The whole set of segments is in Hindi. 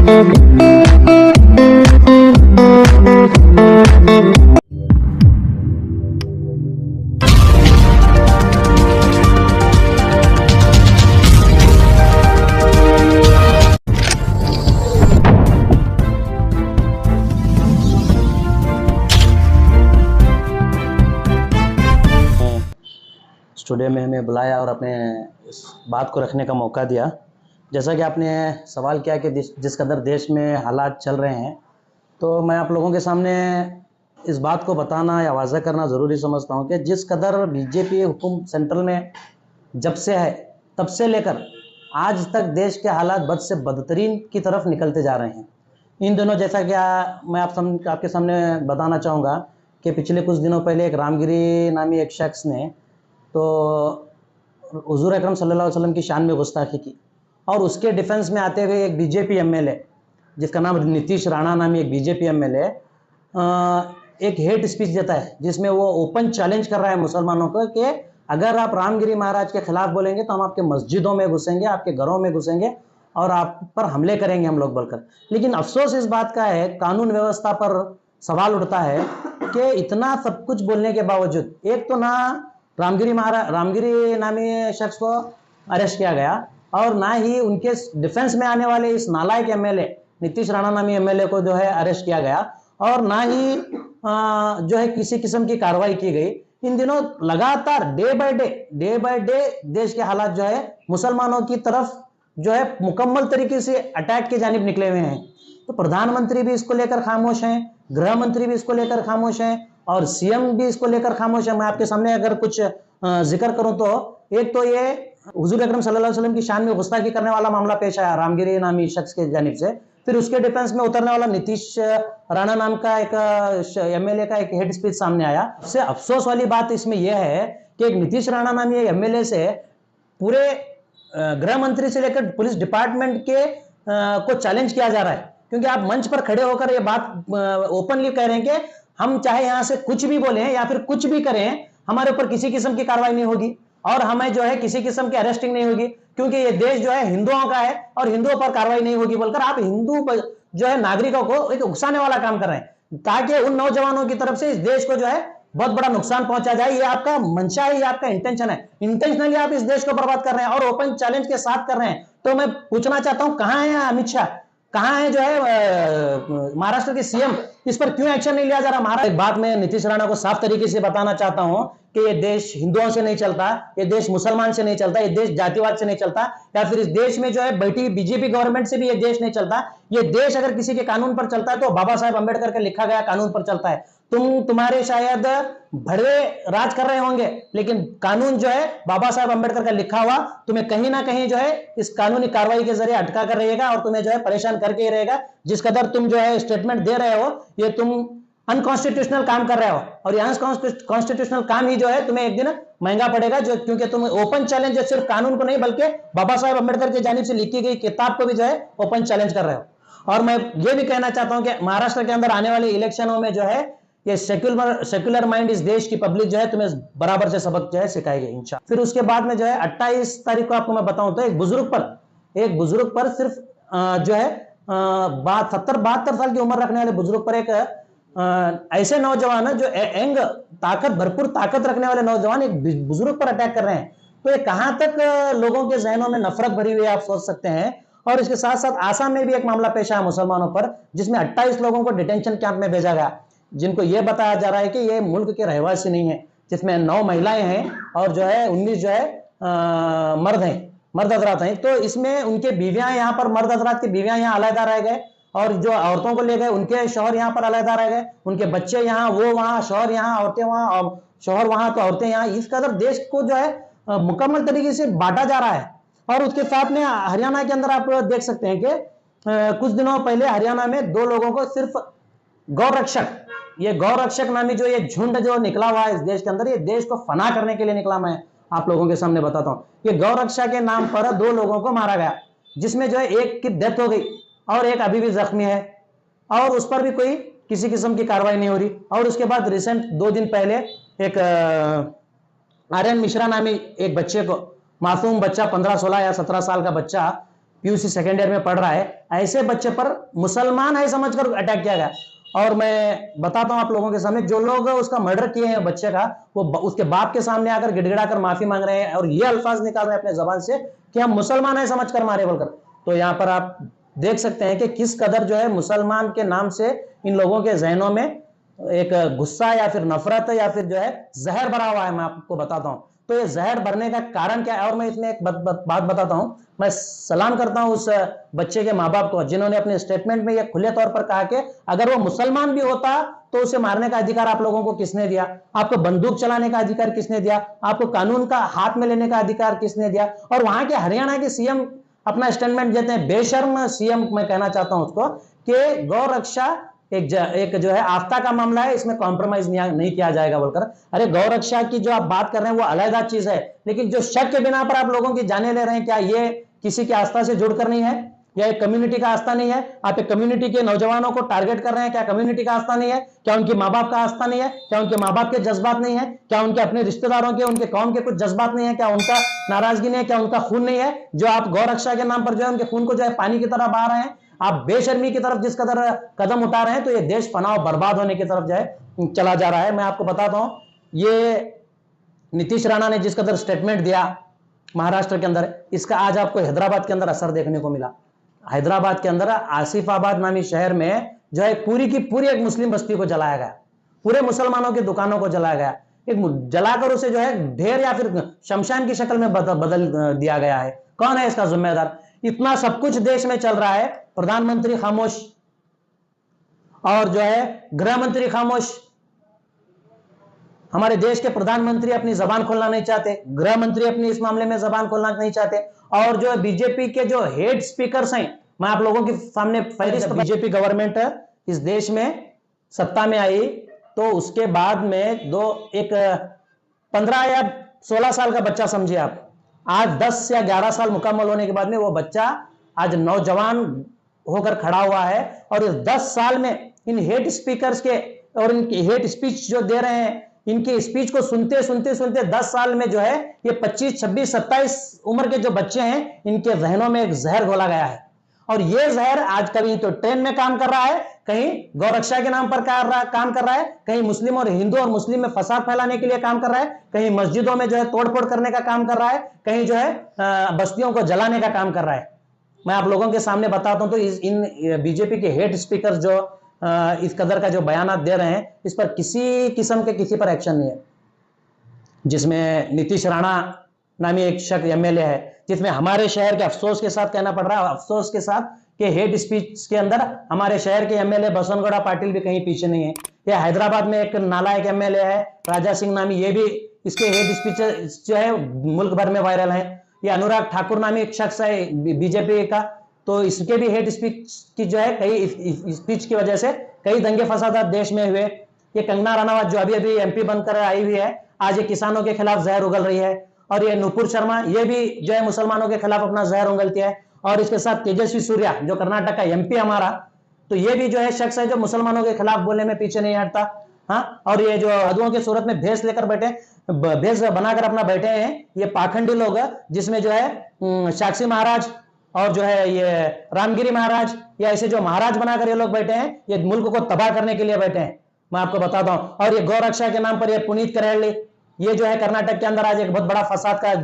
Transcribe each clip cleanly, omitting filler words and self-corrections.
स्टूडियो में हमें बुलाया और अपने इस बात को रखने का मौका दिया। जैसा कि आपने सवाल किया कि जिस कदर देश में हालात चल रहे हैं, तो मैं आप लोगों के सामने इस बात को बताना या वाज़ह करना ज़रूरी समझता हूं कि जिस कदर बीजेपी हुकूमत सेंट्रल में जब से है तब से लेकर आज तक देश के हालात बद से बदतरीन की तरफ निकलते जा रहे हैं। इन दिनों जैसा कि मैं आपके सामने बताना चाहूँगा कि पिछले कुछ दिनों पहले एक रामगिरी नामी एक शख्स ने तो हुजूर अकरम सल्लल्लाहु अलैहि वसल्लम की शान में गुस्ताखी की और उसके डिफेंस में आते हुए एक बीजेपी एमएलए जिसका नाम नीतीश राणा नामी एक बीजेपी एमएलए एक हेट स्पीच देता है, जिसमें वो ओपन चैलेंज कर रहा है मुसलमानों को कि अगर आप रामगिरी महाराज के खिलाफ बोलेंगे तो हम आपके मस्जिदों में घुसेंगे, आपके घरों में घुसेंगे और आप पर हमले करेंगे हम लोग बोलकर। लेकिन अफसोस इस बात का है, कानून व्यवस्था पर सवाल उठता है कि इतना सब कुछ बोलने के बावजूद एक तो ना रामगिरी नामी शख्स को अरेस्ट किया गया और ना ही उनके डिफेंस में आने वाले इस नालायक एमएलए नीतीश राणा नामी एमएलए को जो है अरेस्ट किया गया और ना ही जो है किसी किस्म की कार्रवाई की गई। इन दिनों लगातार डे बाय डे देश के हालात जो है मुसलमानों की तरफ जो है मुकम्मल तरीके से अटैक की जानिब निकले हुए हैं। तो प्रधानमंत्री भी इसको लेकर खामोश हैं, गृह मंत्री भी इसको लेकर खामोश हैं और सीएम भी इसको लेकर खामोश है। मैं आपके सामने अगर कुछ जिक्र करूं तो एक तो ये हुजूर अकरम सल्लल्लाहु अलैहि वसल्लम की शान में गुस्ताखी करने वाला मामला पेश आया रामगिरी नामी शख्स के जानिब से, फिर उसके डिफेंस में उतरने वाला नीतीश राणा नाम का एक एमएलए का एक हेड स्पीच सामने आया। सबसे अफसोस वाली बात इसमें यह है कि एक नीतीश राणा नामी एमएलए से पूरे गृह मंत्री से लेकर पुलिस डिपार्टमेंट के को चैलेंज किया जा रहा है, क्योंकि आप मंच पर खड़े होकर ये बात ओपनली कह रहे हैं कि हम चाहे यहां से कुछ भी बोलें या फिर कुछ भी करें, हमारे ऊपर किसी किस्म की कार्रवाई नहीं होगी और हमें जो है किसी किस्म की अरेस्टिंग नहीं होगी, क्योंकि ये देश जो है हिंदुओं का है और हिंदुओं पर कार्रवाई नहीं होगी बोलकर आप हिंदू जो है नागरिकों को एक उकसाने वाला काम कर रहे हैं ताकि उन नौजवानों की तरफ से इस देश को जो है बहुत बड़ा नुकसान पहुंचा जाए। ये आपका मंशा है, ये आपका इंटेंशन है, इंटेंशनली आप इस देश को बर्बाद कर रहे हैं और ओपन चैलेंज के साथ कर रहे हैं। तो मैं पूछना चाहता हूं कहां है अमित शाह, कहां है जो है महाराष्ट्र के सीएम, इस पर क्यों एक्शन नहीं लिया जा रहा। महाराष्ट्र एक बात मैं नीतीश राणा को साफ तरीके से बताना चाहता हूं कि ये देश हिंदुओं से नहीं चलता, ये देश मुसलमान से नहीं चलता, ये देश जातिवाद से नहीं चलता या फिर इस देश में जो है बैठी बीजेपी गवर्नमेंट से भी ये देश नहीं चलता। ये देश अगर किसी के कानून पर चलता है तो बाबा साहेब अंबेडकर के लिखा गया कानून पर चलता है। तुम्हारे शायद भड़वे राज कर रहे होंगे, लेकिन कानून जो है बाबा साहेब अंबेडकर का लिखा हुआ तुम्हें कहीं ना कहीं जो है इस कानूनी कार्रवाई के जरिए अटका कर रहेगा और तुम्हें जो है परेशान करके ही रहेगा। जिस कदर तुम जो है स्टेटमेंट दे रहे हो ये तुम अनकॉन्स्टिट्यूशनल काम कर रहे हो और यह कॉन्स्टिट्यूशनल काम ही जो है तुम्हें एक दिन महंगा पड़ेगा, जो क्योंकि तुम ओपन चैलेंज सिर्फ कानून को नहीं बल्कि बाबा साहेब अंबेडकर की जानिब से लिखी गई किताब को भी जो है ओपन चैलेंज कर रहे हो। और मैं ये भी कहना चाहता हूं कि महाराष्ट्र के अंदर आने वाले इलेक्शनों में जो है ये सेक्युलर माइंड इस देश की पब्लिक जो है तुम्हें बराबर से सबक जो है सिखाएगी इंशाअल्लाह। फिर उसके बाद में जो है 28 तारीख को आपको मैं बताऊं तो एक बुजुर्ग पर सिर्फ जो है 70-72 साल की उम्र रखने वाले बुजुर्ग पर एक ऐसे नौजवान है जो यंग भरपूर ताकत रखने वाले नौजवान एक बुजुर्ग पर अटैक कर रहे हैं। तो ये कहां तक लोगों के जहनों में नफरत भरी हुई है आप सोच सकते हैं। और इसके साथ साथ आसाम में भी एक मामला पेश आया मुसलमानों पर, जिसमें 28 लोगों को डिटेंशन कैंप में भेजा गया, जिनको यह बताया जा रहा है कि ये मुल्क के रहवासी नहीं है, जिसमें 9 महिलाएं हैं और जो है 19 जो है मर्द हजरात हैं। तो इसमें उनके बीवियां यहाँ पर मर्द हजरात की बीवियां यहाँ अलहदा रह गए और जो औरतों को ले गए उनके शौहर यहाँ पर अलहदा रह गए, उनके बच्चे यहाँ, वो वहाँ, शौहर यहाँ, औरतें वहाँ और शौहर वहाँ तो औरतें यहाँ। इस कदर देश को जो है मुकम्मल तरीके से बांटा जा रहा है। और उसके साथ में हरियाणा के अंदर आप देख सकते हैं कि कुछ दिनों पहले हरियाणा में 2 लोगों को सिर्फ गौरक्षक नामी जो ये झुंड जो निकला हुआ है इस देश के अंदर, ये देश को फना करने के लिए निकला। मैं आप लोगों के सामने बताता हूं, ये गौरक्षा के नाम पर 2 लोगों को मारा गया, जिसमें जो है एक की डेथ हो गई और एक अभी भी जख्मी है और उस पर भी कोई किसी किस्म की कार्रवाई नहीं हो रही। और उसके बाद रिसेंट 2 दिन पहले एक आर्यन मिश्रा नामी एक बच्चे को, मासूम बच्चा 15, 16 या 17 साल का बच्चा पीयूसी सेकेंड ईयर में पढ़ रहा है, ऐसे बच्चे पर मुसलमान है समझकर अटैक किया गया। और मैं बताता हूं आप लोगों के सामने, जो लोग उसका मर्डर किए हैं बच्चे का, वो उसके बाप के सामने आकर गिड़गिड़ा कर माफी मांग रहे हैं और ये अल्फाज निकाल रहे हैं अपने जबान से कि हम मुसलमान है समझकर मारे बोलकर। तो यहाँ पर आप देख सकते हैं कि किस कदर जो है मुसलमान के नाम से इन लोगों के जहनों में एक गुस्सा या फिर नफरत या फिर जो है जहर भरा हुआ है। मैं आपको बताता हूं तो ये जहर भरने का कारण क्या है। और मैं इसमें एक बात बताता हूं, मैं सलाम करता हूं उस बच्चे के माँ बाप को जिन्होंने अपने स्टेटमेंट में ये खुले तौर पर कहा कि अगर वो मुसलमान भी होता तो उसे मारने का अधिकार आप लोगों को किसने दिया, आपको बंदूक चलाने का अधिकार किसने दिया, आपको कानून का हाथ में लेने का अधिकार किसने दिया। और वहां के हरियाणा के सीएम अपना स्टेटमेंट देते हैं, बेशर्म सीएम मैं कहना चाहता हूं उसको, कि गौ रक्षा एक जो है आस्था का मामला है, इसमें कॉम्प्रोमाइज नहीं किया जाएगा बोलकर। अरे गौ रक्षा की जो आप बात कर रहे हैं वो अलग चीज है, लेकिन जो शक के बिना पर आप लोगों की जाने ले रहे हैं, क्या ये किसी की आस्था से जुड़कर नहीं है या एक कम्युनिटी का आस्था नहीं है? आप एक कम्युनिटी के नौजवानों को टारगेट कर रहे हैं, क्या कम्युनिटी का आस्था नहीं है? क्या उनके माँ बाप का आस्था नहीं है? क्या उनके माँ बाप के जज्बात नहीं है? क्या उनके अपने रिश्तेदारों के, उनके कौम के कुछ जज्बात नहीं है? क्या उनका नाराजगी नहीं है? क्या उनका खून नहीं है? जो आप गौ रक्षा के नाम पर जो है उनके खून को जो है पानी की तरह बहा रहे हैं। आप बेशर्मी की तरफ जिस कदर कदम उठा रहे हैं तो ये देश फनाव बर्बाद होने की तरफ जो है चला जा रहा है। मैं आपको बताता हूं, ये नीतीश राणा ने जिस कदर स्टेटमेंट दिया महाराष्ट्र के अंदर, इसका आज आपको हैदराबाद के अंदर असर देखने को मिला। हैदराबाद के अंदर आसिफाबाद नामी शहर में जो है पूरी की पूरी एक मुस्लिम बस्ती को जलाया गया, पूरे मुसलमानों की दुकानों को जलाया गया, एक जलाकर उसे जो है ढेर या फिर शमशान की शक्ल में बदल दिया गया है। कौन है इसका जिम्मेदार? इतना सब कुछ देश में चल रहा है, प्रधानमंत्री खामोश और जो है गृह मंत्री खामोश। हमारे देश के प्रधानमंत्री अपनी जबान खोलना नहीं चाहते, गृह मंत्री अपनी इस मामले में जबान खोलना नहीं चाहते, और जो बीजेपी के जो हेड स्पीकर्स हैं, मैं आप लोगों के सामने फहरिस्त, बीजेपी गवर्नमेंट इस देश में सत्ता में आई तो उसके बाद में एक 15 या 16 साल का बच्चा समझिए आप, आज 10 या 11 साल मुकम्मल होने के बाद में वो बच्चा आज नौजवान होकर खड़ा हुआ है। और इस 10 साल में इन हेड स्पीकर्स के और इनके हेड स्पीच जो दे रहे हैं, इनके स्पीच को सुनते सुनते सुनते 10 साल में जो है ये 25, 26, 27 उम्र के जो बच्चे हैं, इनके जहनों में एक जहर घोला गया है। और ये जहर आज कभी तो ट्रेन में काम कर रहा है, कहीं गौरक्षा के नाम पर काम कर रहा है, कहीं मुस्लिम और हिंदू और मुस्लिम में फसाद फैलाने के लिए काम कर रहा है, कहीं मस्जिदों में जो है तोड़फोड़ करने का काम कर रहा है, कहीं जो है बस्तियों को जलाने का काम कर रहा है। मैं आप लोगों के सामने बताता हूं तो इन बीजेपी के हेड स्पीकर जो इस कदर का जो बयान दे रहे हैं, इस पर किसी किस्म के किसी पर एक्शन नहीं है। जिसमें नीतीश राणा नामी एक शख्स एमएलए है, जिसमें हमारे शहर के, अफसोस के साथ कहना पड़ रहा है, अफसोस के साथ कि हेड स्पीच के अंदर हमारे शहर के एमएलए बसवनगौड़ा पाटिल भी कहीं पीछे नहीं है। ये हैदराबाद में एक नालायक एमएलए है राजा सिंह नामी, ये भी इसके हेड स्पीच जो है मुल्क भर में वायरल है। ये अनुराग ठाकुर नामी एक शख्स है बीजेपी का, तो इसके भी हेड स्पीच की जो है कई स्पीच की वजह से कई दंगे फसादात देश में हुए। ये कंगना रनावत जो अभी अभी एमपी बनकर आई हुई है, आज ये किसानों के खिलाफ जहर उगल रही है। और ये नुपुर शर्मा, ये भी जो है मुसलमानों के खिलाफ अपना जहर उगलती है। और इसके साथ तेजस्वी सूर्या जो कर्नाटक का एमपी हमारा, तो ये भी जो है शख्स है जो मुसलमानों के खिलाफ बोलने में पीछे नहीं हटता। हाँ, और ये जो हिंदुओं की सूरत में भेष लेकर बैठे, भेष बनाकर अपना बैठे हैं ये पाखंडी लोग, जिसमें जो है साक्षी महाराज और जो है ये रामगिरी महाराज, या ऐसे जो महाराज बनाकर ये लोग बैठे हैं, ये मुल्क को तबाह करने के लिए बैठे हैं, मैं आपको बताता हूं। और ये गौ रक्षा के नाम पर ये पुनीत करेली, ये जो है कर्नाटक के अंदर आज एक बहुत बड़ा फसाद का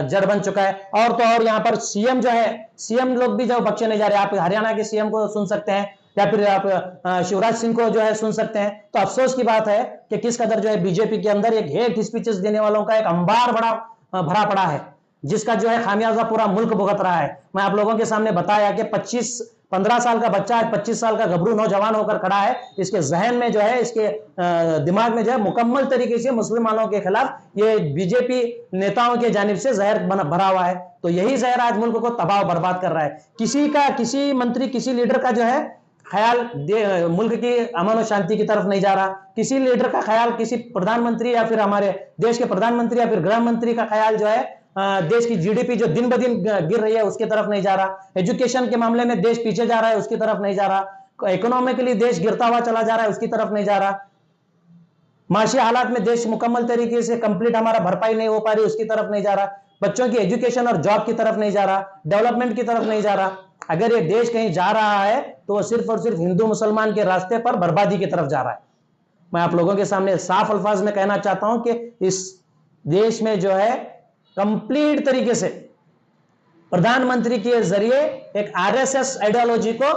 जड़ बन चुका है। और तो और यहाँ पर सीएम जो है, सीएम लोग भी जो बख्शे नहीं जा रहे। आप हरियाणा के सीएम को सुन सकते हैं या फिर आप शिवराज सिंह को जो है सुन सकते हैं। तो अफसोस की बात है कि किस कदर जो है बीजेपी के अंदर एक हेट स्पीचेस देने वालों का एक अंबार बड़ा भरा पड़ा है, जिसका जो है खामियाजा पूरा मुल्क भुगत रहा है। मैं आप लोगों के सामने बताया कि 15 साल का बच्चा, 25 साल का गबरू नौजवान होकर खड़ा है, इसके जहन में जो है, इसके दिमाग में जो है मुकम्मल तरीके से मुसलमानों के खिलाफ ये बीजेपी नेताओं के जानिब से जहर भरा हुआ है। तो यही जहर आज मुल्क को तबाह बर्बाद कर रहा है। किसी मंत्री, किसी लीडर का जो है ख्याल मुल्क की अमन और शांति की तरफ नहीं जा रहा। किसी लीडर का ख्याल, किसी प्रधानमंत्री या फिर हमारे देश के प्रधानमंत्री या फिर गृह मंत्री का ख्याल जो है देश की जीडीपी जो दिन ब दिन गिर रही है उसकी तरफ नहीं जा रहा। एजुकेशन के मामले में देश पीछे जा रहा है, उसकी तरफ नहीं जा रहा। इकोनॉमिकली देश गिरता हुआ चला जा रहा है, उसकी तरफ नहीं जा रहा। माशी हालात में देश मुकम्मल तरीके से कंप्लीट हमारा भरपाई नहीं हो पा रही, उसकी तरफ नहीं जा रहा। बच्चों की एजुकेशन और जॉब की तरफ नहीं जा रहा, डेवलपमेंट की तरफ नहीं जा रहा। अगर ये देश कहीं जा रहा है तो वो सिर्फ और सिर्फ हिंदू मुसलमान के रास्ते पर बर्बादी की तरफ जा रहा है। मैं आप लोगों के सामने साफ अल्फाज में कहना चाहता हूं कि इस देश में जो है कंप्लीट तरीके से प्रधानमंत्री के जरिए एक आरएसएस आइडियोलॉजी को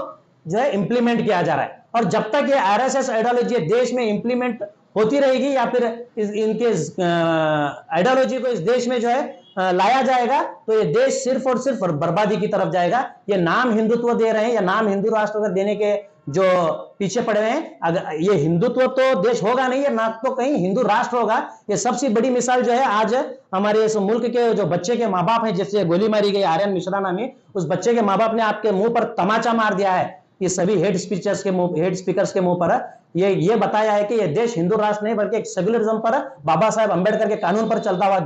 जो है इंप्लीमेंट किया जा रहा है, और जब तक ये आरएसएस आइडियोलॉजी देश में इंप्लीमेंट होती रहेगी या फिर इनके आइडियोलॉजी को इस देश में जो है लाया जाएगा तो ये देश सिर्फ और सिर्फ बर्बादी की तरफ जाएगा। ये नाम हिंदुत्व दे रहे हैं या नाम हिंदू राष्ट्र का देने के जो पीछे पड़े हुए हैं, अगर ये हिंदुत्व तो देश होगा नहीं, ये ना तो कहीं हिंदू राष्ट्र होगा। ये सबसे बड़ी मिसाल जो है आज हमारे इस मुल्क के जो बच्चे के माँ बाप हैं, जिससे गोली मारी गई आर्यन मिश्रा नामी, उस बच्चे के माँ बाप ने आपके मुंह पर तमाचा मार दिया है। ये सभी हेड स्पीकर्स के मुंह पर ये बताया है कि ये देश हिंदू राष्ट्र नहीं बल्कि एक सेक्युलरिज्म पर, बाबा साहेब अंबेडकर के कानून पर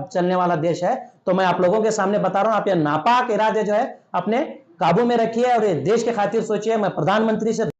चलने वाला देश है। तो मैं आप लोगों के सामने बता रहा हूं, आप ये नापाक इरादे जो है अपने काबू में रखिए और ये देश के खातिर सोचिए। मैं प्रधानमंत्री से